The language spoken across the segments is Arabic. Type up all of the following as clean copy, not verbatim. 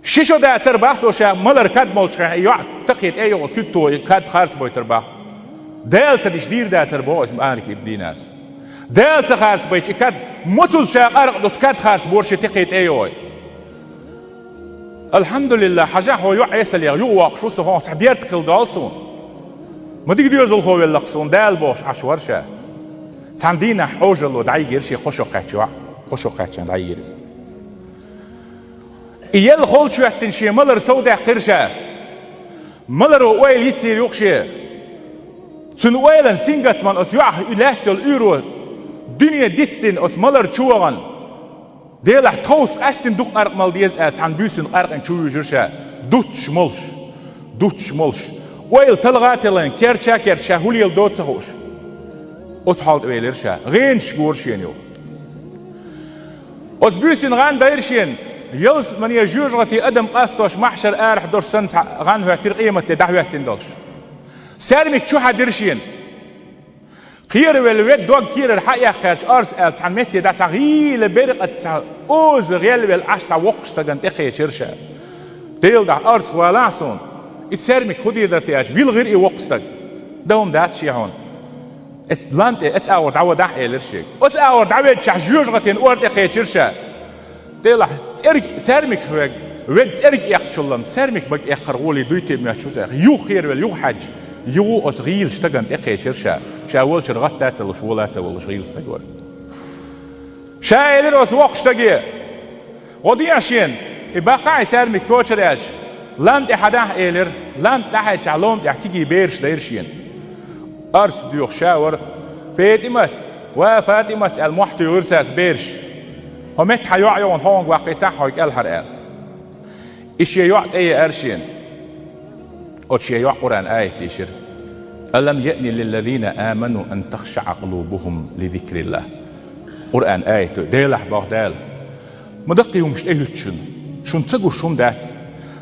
شو ده تربح وشا ملر كاد مولش يعد تقيت أيوة كتو كاد خارس بوي تربح دال سديش دير ده تربح اسم آنك الدينارس دال سخارس بوي كاد متوز شا أرق دوت كاد خارس بورش تقيت أيوة الحمد لله حاجة هو يعيس اللي يوق شو سهون سحبيرت كل دالسون ما تيجي يزول هو اللقصون دال بوش عشور شا تندينا حوجلو دعي جيرشي قشو قاتش دعي جيرش إيال خول شو هتنشي ملر سوداء قرشة ملر وويل يتصير يوخشي تن ويلن سينغت من أت يوح إلهتل إيرو دنيا ديتستين أت ملر تشوغن ديلح توس أستن دوق أرق مال ديز عن بيسن أرق إن شو يجرشة دوتش ملش ويل تلغاتلن كرشة هولي الدوت سهوش أت حالت ويلرشة غين شغورشين يو أت بيسن غان دايرشين يلس من يجوجغتي أدم قاستوش محشر آرح دوش سنت غان هو ترقيمة دعوة تندلش سارمك شو حدرشين قير والويد دوغ قير الحقيقة خارج أرس ألت عن متي دا تغيل برقة أوز غيل والعشتا وقش تغن تقية شرشة تيل دا أرس والعصون اتسارمك خدي دا تياش ويل غير اي وقش تغ دوم دات شيهون اتس لانت اتس اور دعوة دح ايلرشيك اتس اور دعوة تشجوجغتين اور تقية شرشة تيل سارمك هوك ود سارك يقتلن سارمك بق يقرغولي دويتي ما شو زاخ يو خير ولا يو حج يو أصغيل اشتغل تقي شرشة شاول شرغت تاتل شولات ولا شغيل استقول شايل الأسواق اشتقي ودي عشان يبقى سارمك كوتشرالش لام تحداه إيلر لام تحد شعلوم تحكي بيرش ديرشين أرس ديوخ شاور فاطمة المحتي ورساس بيرش همت حيوعيون هون واقعتها حيك الهرقال إيش يعط أي أرشين أوش يعط قرآن آية تيشر ألم يأني للذين آمنوا أن تخشع قلوبهم لذكر الله قرآن آية ديلح بغدال مدقيهم مش إيهتشن شون تسقو شون دات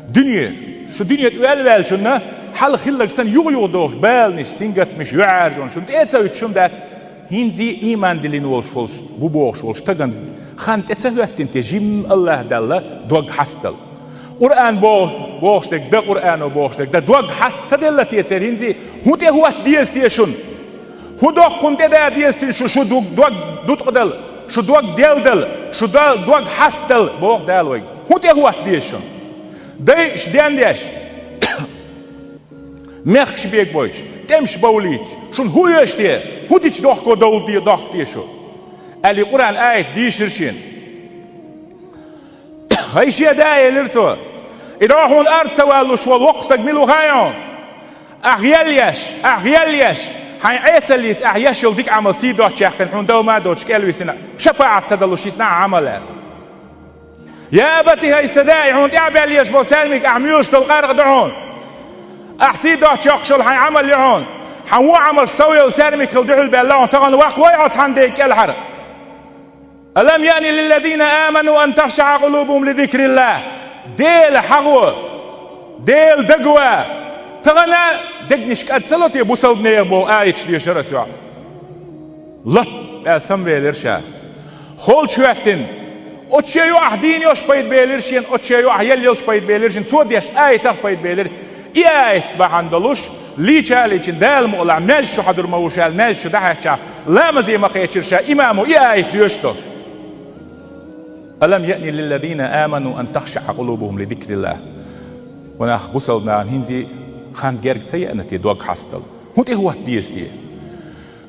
دنيا شو دنيا تقال شنا حل خلق سن يغيو دوش بالنش سنجت مش يعرجون شون تيتسوي شون دات هينزي إيمان دلين والشولش بوبوش والش تغن خان تتسوي تنتجيم الله دالله دوغ حستل قرآن بوش دك ده قرآن بوش دك ده دوغ حست سدلة تيتسرينزي هو تي هو ديس تيشون هو دوغ كنت ده ديس تيشون شو دوغ دوت قدل شو دوغ دل شو دوغ حستل بوغ دالوي هو تي هو ديشون ده شديان ديش مخش بيك بويش تمش بوليش شون هو يشتي هو ديش دوغ كو دول دي دوغ تيشو اللي قرآن آية دي شرشين هاي شيء داعي لرسول يروحون الأرض سوالو شو الوقت تجملوا هايون أغياليش هاي عيسى اللي أغياش يلديك عمل سيدو تشاكن حون دو ما دوتش كالوي سنة شفاعة تدلو شي سنة عمله يا أبتي هاي سداعي هون تعبي ليش بوسالمك أعميوش تلقارق دعون أحسيدو تشاكشل هاي عمل لهون هو عمل سوي وسالمك خلدعو البالون تغن وقت ويعط عندك الحرق ألم يعني للذين آمنوا أن تخشع قلوبهم لذكر الله ديل حغوة ديل دقوة تغنى دقنش قد سلطي أبو سودني أبو آيتش دي شرط يوع لط أسم بيلرشا خول شواتن أتشي يوع دين يوش بيت بيلرشين أتشي يوع يليلش بيت بيلرشين سود يش آيتك بيت بيلر آيت بحندلوش ليشا ليشن دال مقلع ماجشو حضر موشال ماجشو دحشا لا مزي ما قيتشرشا إمامو آيت ديوشتوش ألم يأني للذين آمنوا أن تخشع قلوبهم لذكر الله وناخ بوصلنا عن هنزي خان جارك سيئة نتي دوغ حاستل هو ديس دي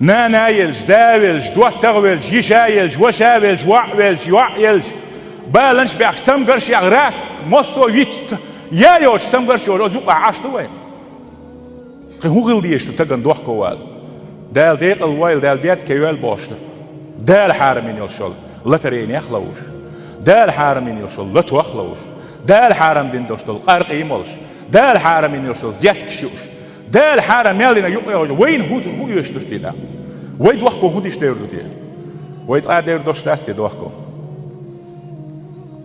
نايلج داولج دوات تغولج يشايلج وشاولج وعولج يوعيلج بالنش بيعش سمقرش يغراك مصو يتش يا يوش سمقرش يوش يوقع عاشتو وين هو غلديش تتغن دوخ كوال دال ديق الويل دال بيات كيوال بوشت دال حارمين يوشل لا ترين يخلوش دال حارمين يوشل لا توخلوش دال حارم دين دوشتل قارق يمولش دال حارمين يوشل زيات كشوش دال حارم يالينا يوقع وين هو يشتشتي لا وين دوخكو هو ديشتيردو تي وين قادر دوشتاستي دوخكو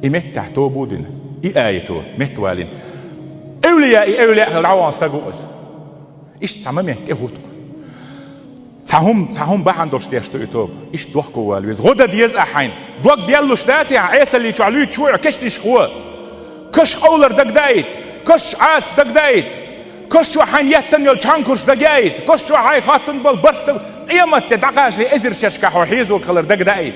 إمت تحتو بودن آيتو متوالين أولياء العوان استقوز إيش تعمل كهوتك تعهم بحن دوشتيشتو يتوب إيش دوخكو والويز غدا ديز أحين دوك ديالو شتاتي عيسى اللي تعلوي تشوع كشتش خوا كش أولر دقدايت كش عاس دقدايت كش وحن يتن يلشانكوش دقايت كش وحي خاتن بالبرت قيمة تدقاش لإزر ششكح وحيزو كلر دقدايت